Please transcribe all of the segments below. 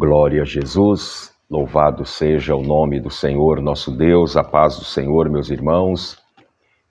Glória a Jesus, louvado seja o nome do Senhor nosso Deus, a paz do Senhor, meus irmãos,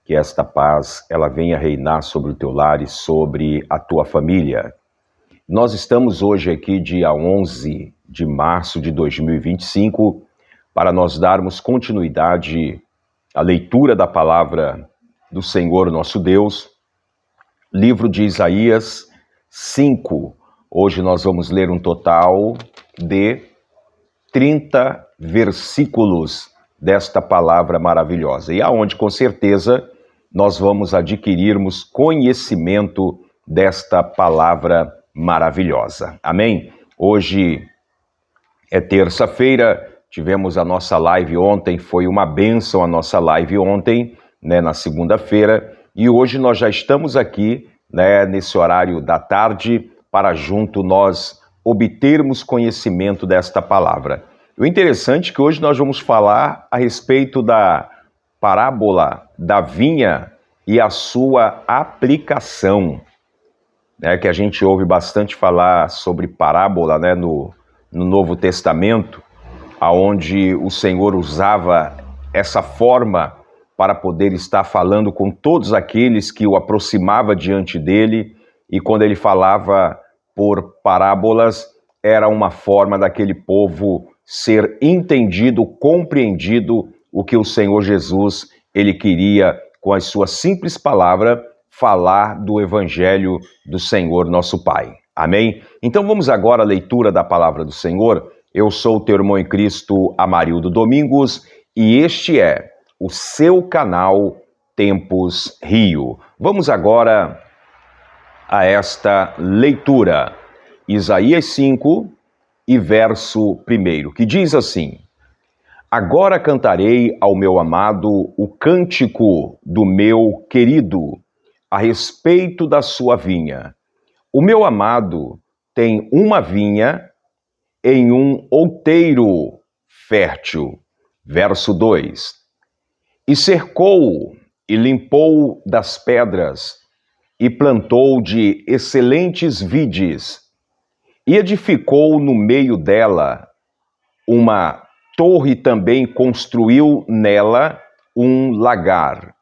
que esta paz ela venha reinar sobre o teu lar e sobre a tua família. Nós estamos hoje aqui, dia 11 de março de 2025, para nós darmos continuidade à leitura da palavra do Senhor nosso Deus, livro de Isaías 5. Hoje nós vamos ler um total de 30 versículos desta palavra maravilhosa. E aonde, com certeza, nós vamos adquirirmos conhecimento desta palavra maravilhosa. Amém? Hoje é terça-feira, tivemos a nossa live ontem, foi uma bênção a nossa live ontem, na segunda-feira, e hoje nós já estamos aqui, nesse horário da tarde, para junto nós obtermos conhecimento desta palavra. O interessante é que hoje nós vamos falar a respeito da parábola da vinha e a sua aplicação, que a gente ouve bastante falar sobre parábola, no Novo Testamento, aonde o Senhor usava essa forma para poder estar falando com todos aqueles que o aproximava diante dele, e quando ele falava por parábolas, era uma forma daquele povo ser entendido, compreendido o que o Senhor Jesus, ele queria, com as suas simples palavras, falar do Evangelho do Senhor nosso Pai. Amém? Então vamos agora à leitura da palavra do Senhor. Eu sou o teu irmão em Cristo, Amarildo Domingos, e este é o seu canal Tempos Rio. Vamos agora a esta leitura. Isaías 5 e verso 1, que diz assim: Agora cantarei ao meu amado o cântico do meu querido, a respeito da sua vinha. O meu amado tem uma vinha em um outeiro fértil. Verso 2. E cercou e limpou das pedras, e plantou de excelentes vides, e edificou no meio dela uma torre, também construiu nela um lagar,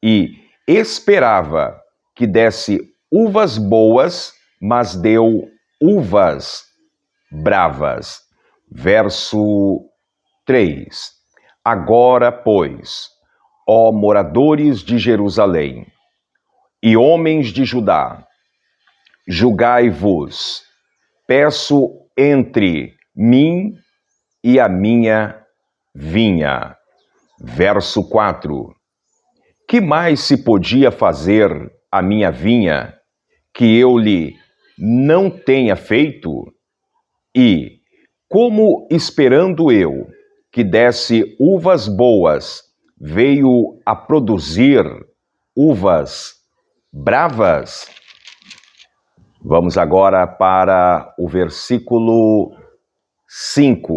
e esperava que desse uvas boas, mas deu uvas bravas. Verso 3. Agora, pois, ó moradores de Jerusalém e homens de Judá, julgai-vos, peço, entre mim e a minha vinha. Verso 4. Que mais se podia fazer a minha vinha que eu lhe não tenha feito? E, como esperando eu que desse uvas boas, veio a produzir uvas bravas? Vamos agora para o versículo 5.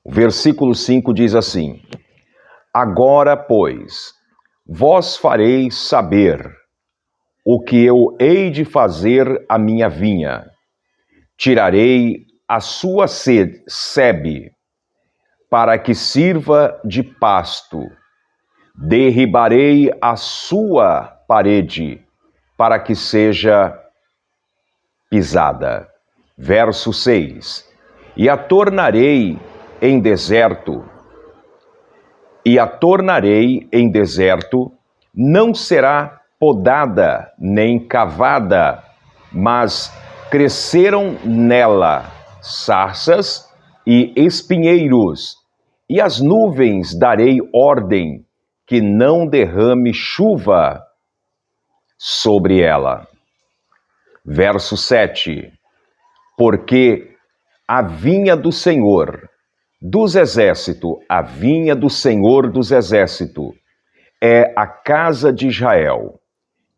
O versículo 5 diz assim: Agora, pois, vós fareis saber o que eu hei de fazer à minha vinha. Tirarei a sua sebe, para que sirva de pasto. Derribarei a sua parede, para que seja pisada. Verso 6. E a tornarei em deserto, não será podada nem cavada, mas cresceram nela sarças e espinheiros, e as nuvens darei ordem que não derrame chuva sobre ela. Verso 7. Porque a vinha do Senhor dos exércitos, a vinha do Senhor dos exércitos, é a casa de Israel,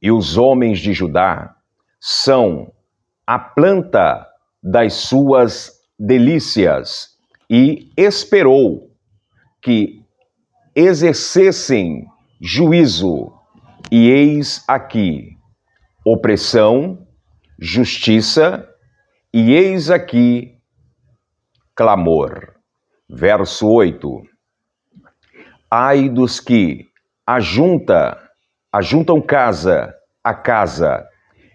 e os homens de Judá são a planta das suas delícias, e esperou que exercessem juízo, e eis aqui opressão, justiça, e eis aqui clamor. Verso 8. Ai dos que ajuntam casa a casa,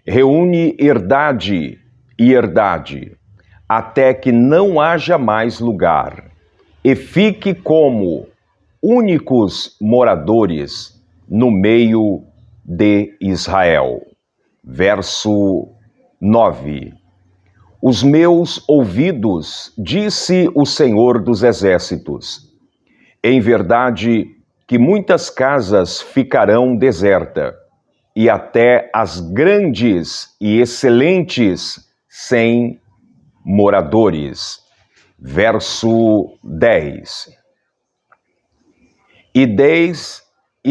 reúne herdade e herdade, até que não haja mais lugar, e fique como únicos moradores no meio de Israel. Verso 9. Os meus ouvidos, disse o Senhor dos Exércitos, em verdade que muitas casas ficarão desertas, e até as grandes e excelentes sem moradores. Verso 10. E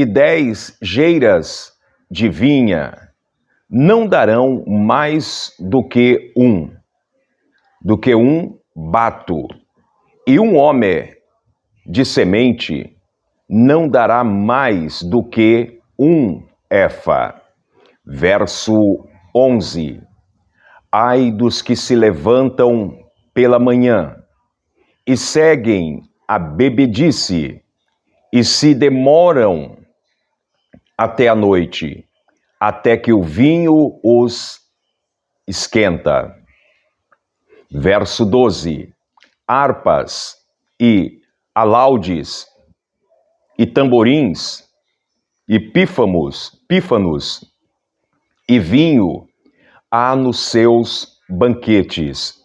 dez geiras de vinha não darão mais do que um bato, e um homem de semente não dará mais do que um efa. Verso 11. Ai dos que se levantam pela manhã e seguem a bebedice e se demoram até a noite, até que o vinho os esquenta. Verso 12. Harpas e alaudes e tamborins e pífanos e vinho há nos seus banquetes,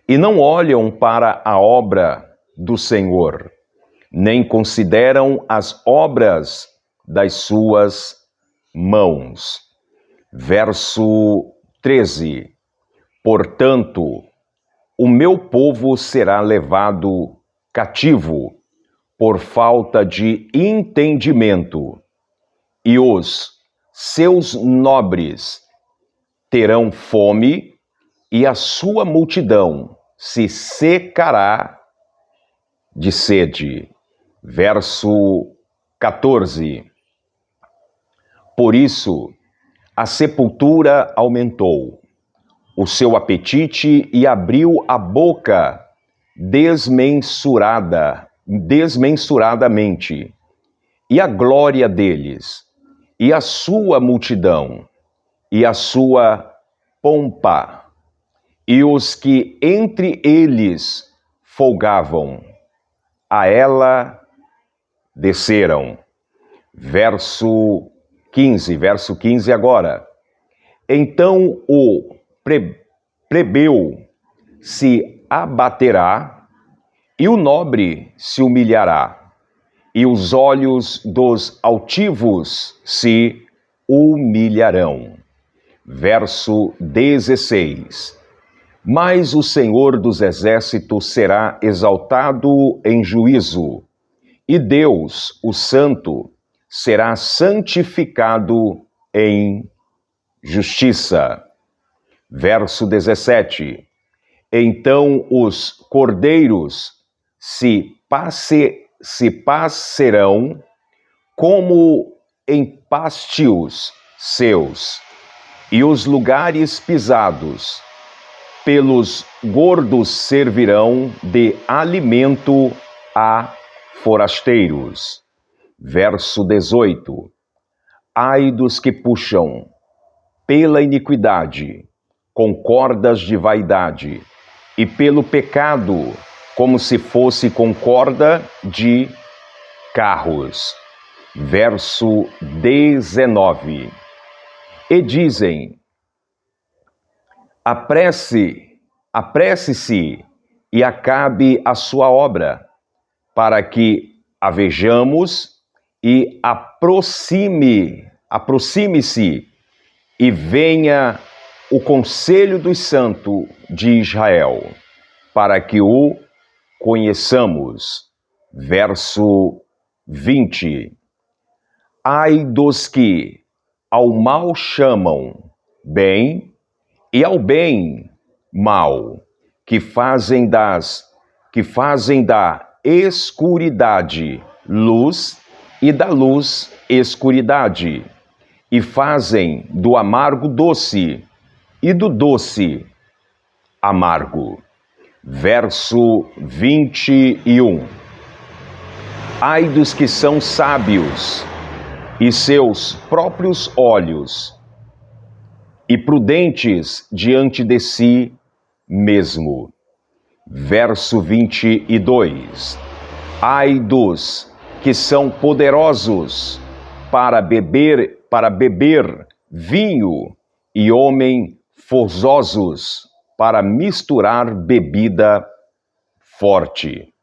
e não olham para a obra do Senhor, nem consideram as obras das suas mãos. Verso 13. Portanto, o meu povo será levado cativo por falta de entendimento, e os seus nobres terão fome, e a sua multidão se secará de sede. Verso 14. Por isso, a sepultura aumentou o seu apetite e abriu a boca desmensuradamente, e a glória deles, e a sua multidão, e a sua pompa, e os que entre eles folgavam, a ela desceram. Verso 15 agora. Então o plebeu se abaterá, e o nobre se humilhará, e os olhos dos altivos se humilharão. Verso 16. Mas o Senhor dos Exércitos será exaltado em juízo, e Deus, o Santo, será santificado em justiça. Verso 17. Então os cordeiros se pascerão como em pástios seus, e os lugares pisados pelos gordos servirão de alimento a forasteiros. Verso 18. Ai dos que puxam pela iniquidade com cordas de vaidade, e pelo pecado como se fosse com corda de carros. Verso 19. E dizem: apresse-se e acabe a sua obra, para que a vejamos, e aproxime-se e venha o conselho dos santos de Israel, para que o conheçamos. Verso 20. Ai dos que ao mal chamam bem, e ao bem mal, que fazem da escuridade luz, e da luz escuridade, e fazem do amargo doce, e do doce amargo. verso 21. Ai dos que são sábios e seus próprios olhos, e prudentes diante de si mesmo. Verso 22. Ai dos que são poderosos para beber vinho, e homens forzosos para misturar bebida forte.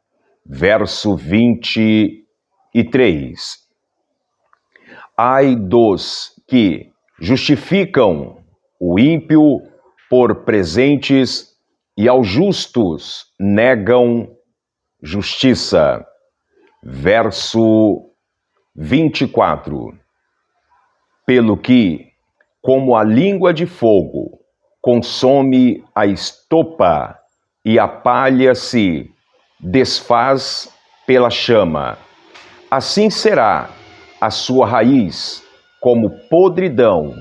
Verso 23. Ai dos que justificam o ímpio por presentes e aos justos negam justiça. Verso 24. Pelo que, como a língua de fogo, consome a estopa e a palha se desfaz pela chama, assim será a sua raiz como podridão,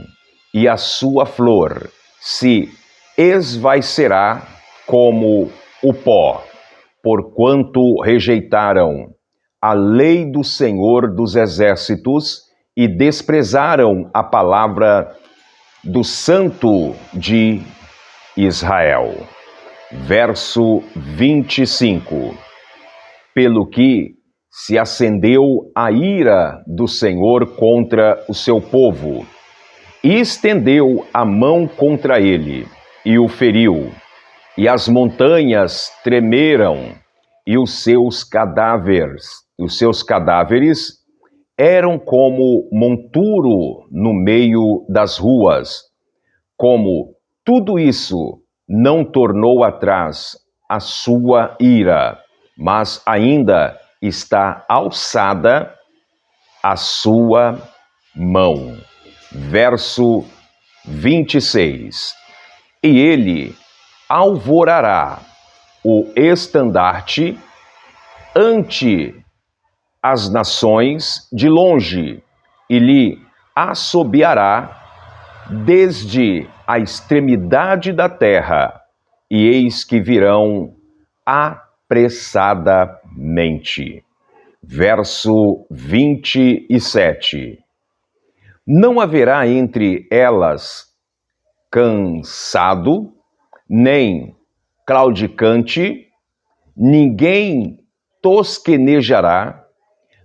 e a sua flor se esvaicerá como o pó, porquanto rejeitaram a lei do Senhor dos Exércitos e desprezaram a palavra do Santo de Israel. Verso 25. Pelo que se acendeu a ira do Senhor contra o seu povo, e estendeu a mão contra ele, e o feriu, e as montanhas tremeram, e os seus cadáveres eram como monturo no meio das ruas. Como tudo isso não tornou atrás a sua ira, mas ainda está alçada a sua mão. Verso 26. E ele alvorará o estandarte ante as nações de longe, e lhe assobiará desde a extremidade da terra, e eis que virão apressadamente. Verso 27. Não haverá entre elas cansado, nem claudicante, ninguém tosquenejará,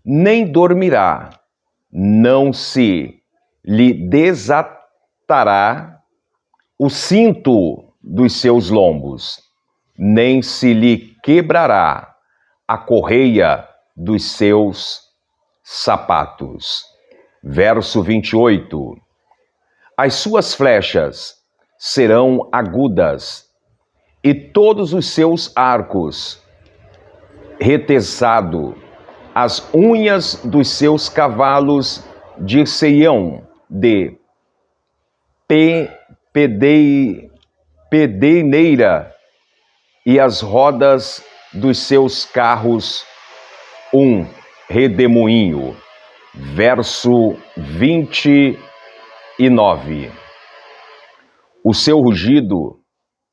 nem dormirá, não se lhe desatará o cinto dos seus lombos, nem se lhe quebrará a correia dos seus sapatos. Verso 28. As suas flechas serão agudas, e todos os seus arcos retesados. As unhas dos seus cavalos dir-se-ão de pedeineira, e as rodas dos seus carros um redemoinho. Verso 29. O seu rugido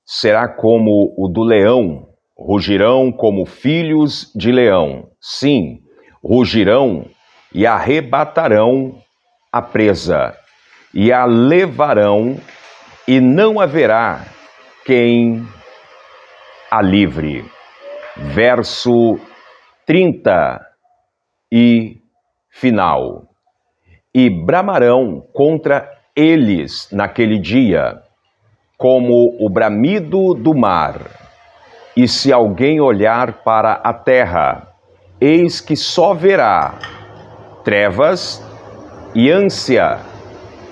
será como o do leão, rugirão como filhos de leão. Sim, rugirão e arrebatarão a presa, e a levarão, e não haverá quem a livre. Verso 30 e final. E bramarão contra eles naquele dia, como o bramido do mar. E se alguém olhar para a terra, eis que só verá trevas e ânsia,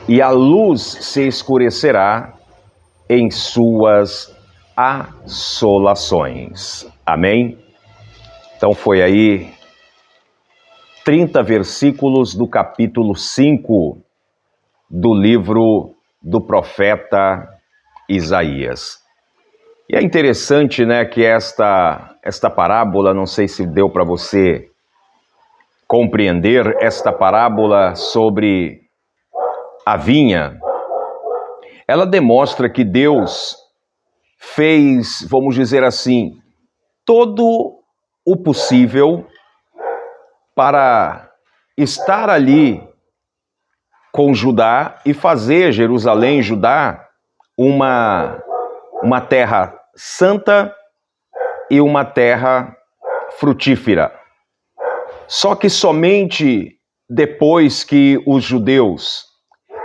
e a luz se escurecerá em suas assolações. Amém? Então foi aí 30 versículos do capítulo 5 do livro do profeta Isaías. E é interessante, né, que esta parábola, não sei se deu para você compreender, esta parábola sobre a vinha, ela demonstra que Deus fez, vamos dizer assim, todo o possível para estar ali com Judá e fazer Jerusalém, Judá, uma terra santa e uma terra frutífera. Só que somente depois que os judeus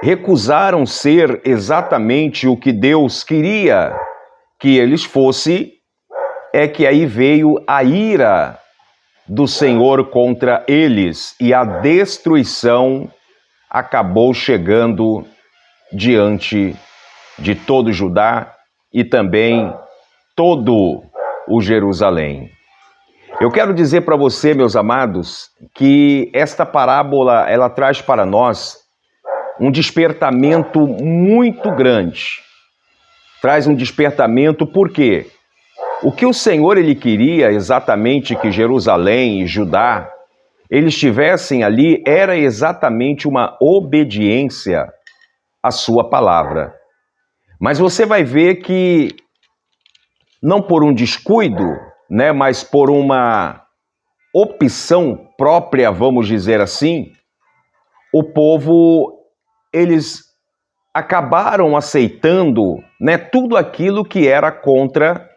recusaram ser exatamente o que Deus queria que eles fossem, é que aí veio a ira do Senhor contra eles e a destruição acabou chegando diante de todo Judá e também todo o Jerusalém. Eu quero dizer para você, meus amados, que esta parábola, ela traz para nós um despertamento muito grande. Traz um despertamento porque o que o Senhor ele queria exatamente que Jerusalém e Judá eles estivessem ali era exatamente uma obediência à sua palavra. Mas você vai ver que não por um descuido, né, mas por uma opção própria, vamos dizer assim, o povo, eles acabaram aceitando, né, tudo aquilo que era contra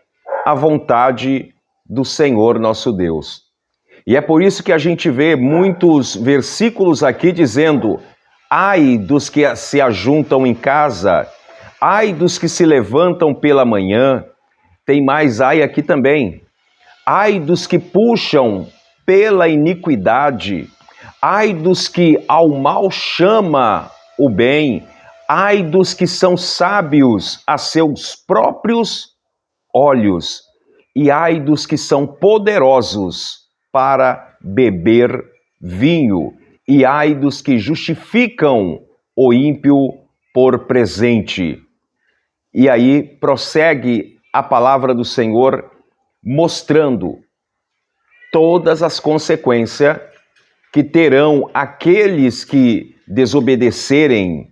a vontade do Senhor nosso Deus. E é por isso que a gente vê muitos versículos aqui dizendo: ai dos que se ajuntam em casa, ai dos que se levantam pela manhã. Tem mais ai aqui também. Ai dos que puxam pela iniquidade, ai dos que ao mal chama o bem, ai dos que são sábios a seus próprios olhos, e ai dos que são poderosos para beber vinho, e ai dos que justificam o ímpio por presente. E aí prossegue a palavra do Senhor mostrando todas as consequências que terão aqueles que desobedecerem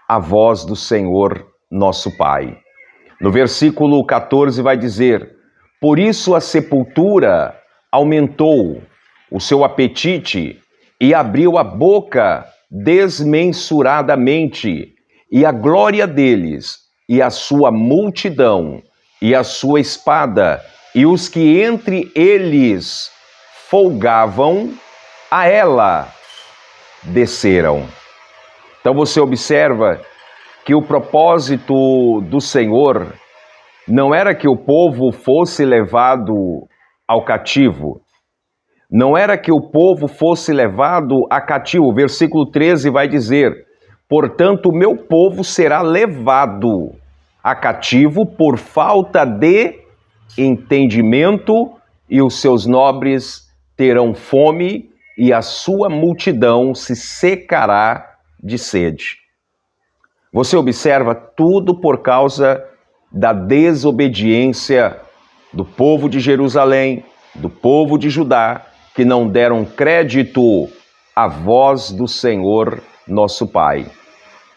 à voz do Senhor nosso Pai. No versículo 14 vai dizer: por isso a sepultura aumentou o seu apetite e abriu a boca desmensuradamente, e a glória deles, e a sua multidão, e a sua espada, e os que entre eles folgavam, a ela desceram. Então você observa que o propósito do Senhor não era que o povo fosse levado ao cativo, não era que o povo fosse levado a cativo. O versículo 13 vai dizer: portanto, o meu povo será levado a cativo por falta de entendimento, e os seus nobres terão fome, e a sua multidão se secará de sede. Você observa tudo por causa da desobediência do povo de Jerusalém, do povo de Judá, que não deram crédito à voz do Senhor nosso Pai.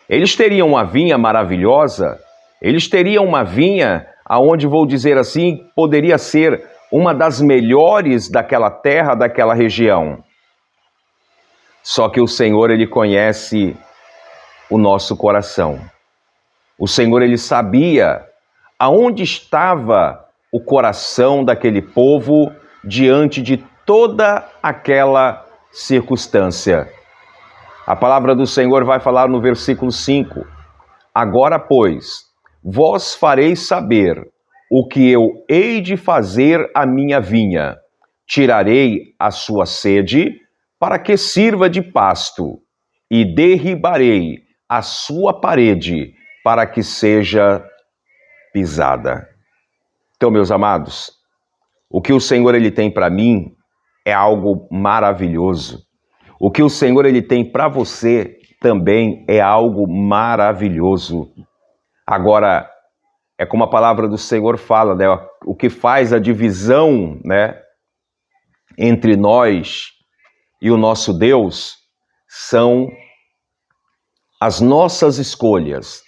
Eles teriam uma vinha maravilhosa, eles teriam uma vinha aonde, vou dizer assim, poderia ser uma das melhores daquela terra, daquela região. Só que o Senhor, ele conhece o nosso coração. O Senhor, ele sabia aonde estava o coração daquele povo diante de toda aquela circunstância. A palavra do Senhor vai falar no versículo 5: agora, pois, vós fareis saber o que eu hei de fazer à minha vinha. Tirarei a sua sede para que sirva de pasto, e derribarei a sua parede para que seja pisada. Então, meus amados, o que o Senhor ele tem para mim é algo maravilhoso. O que o Senhor ele tem para você também é algo maravilhoso. Agora, é como a palavra do Senhor fala, né? O que faz a divisão, né, entre nós e o nosso Deus são as nossas escolhas.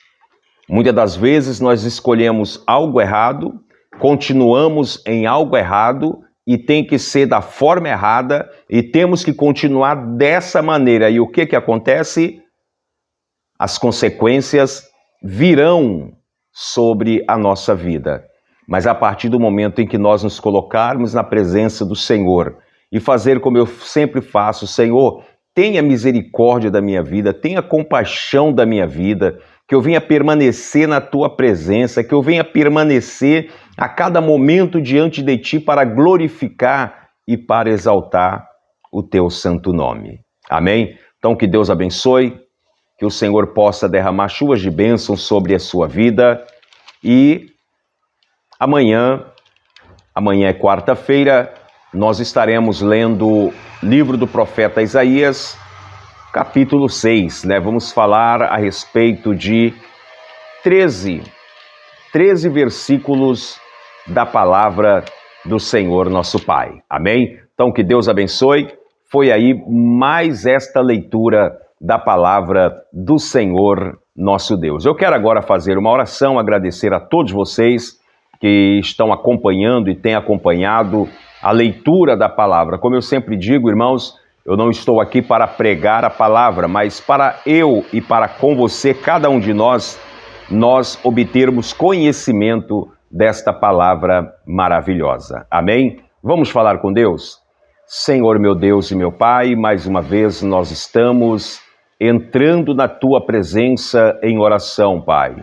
Muitas das vezes nós escolhemos algo errado continuamos em algo errado e tem que ser da forma errada e temos que continuar dessa maneira. E o que acontece? As consequências virão sobre a nossa vida. Mas a partir do momento em que nós nos colocarmos na presença do Senhor e fazer como eu sempre faço: Senhor, tenha misericórdia da minha vida, tenha compaixão da minha vida, que eu venha permanecer na Tua presença, que eu venha permanecer a cada momento diante de Ti para glorificar e para exaltar o Teu santo nome. Amém? Então que Deus abençoe, que o Senhor possa derramar chuvas de bênção sobre a sua vida e amanhã é quarta-feira, nós estaremos lendo o livro do profeta Isaías, capítulo 6, né? Vamos falar a respeito de 13 versículos da palavra do Senhor nosso Pai. Amém? Então que Deus abençoe. Foi aí mais esta leitura da palavra do Senhor nosso Deus. Eu quero agora fazer uma oração, agradecer a todos vocês que estão acompanhando e têm acompanhado a leitura da palavra. Como eu sempre digo, irmãos, eu não estou aqui para pregar a palavra, mas para eu e para com você, cada um de nós obtermos conhecimento desta palavra maravilhosa. Amém? Vamos falar com Deus? Senhor, meu Deus e meu Pai, mais uma vez nós estamos entrando na Tua presença em oração, Pai.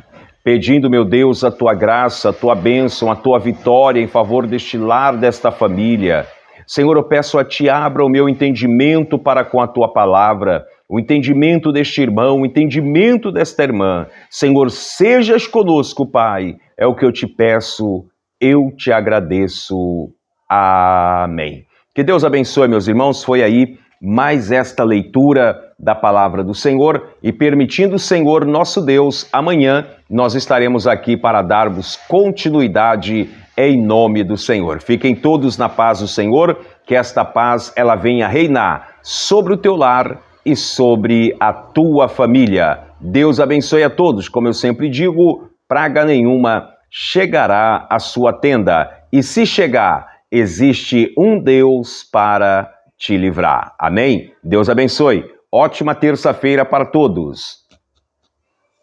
Pedindo, meu Deus, a Tua graça, a Tua bênção, a Tua vitória em favor deste lar, desta família. Senhor, eu peço a Ti, abra o meu entendimento para com a Tua palavra, o entendimento deste irmão, o entendimento desta irmã. Senhor, sejas conosco, Pai, é o que eu te peço, eu te agradeço. Amém. Que Deus abençoe, meus irmãos. Foi aí mais esta leitura da palavra do Senhor e, permitindo o Senhor nosso Deus, amanhã nós estaremos aqui para darmos continuidade em nome do Senhor. Fiquem todos na paz do Senhor, que esta paz ela venha reinar sobre o teu lar e sobre a tua família. Deus abençoe a todos. Como eu sempre digo, praga nenhuma chegará à sua tenda. E se chegar, existe um Deus para te livrar. Amém? Deus abençoe. Ótima terça-feira para todos.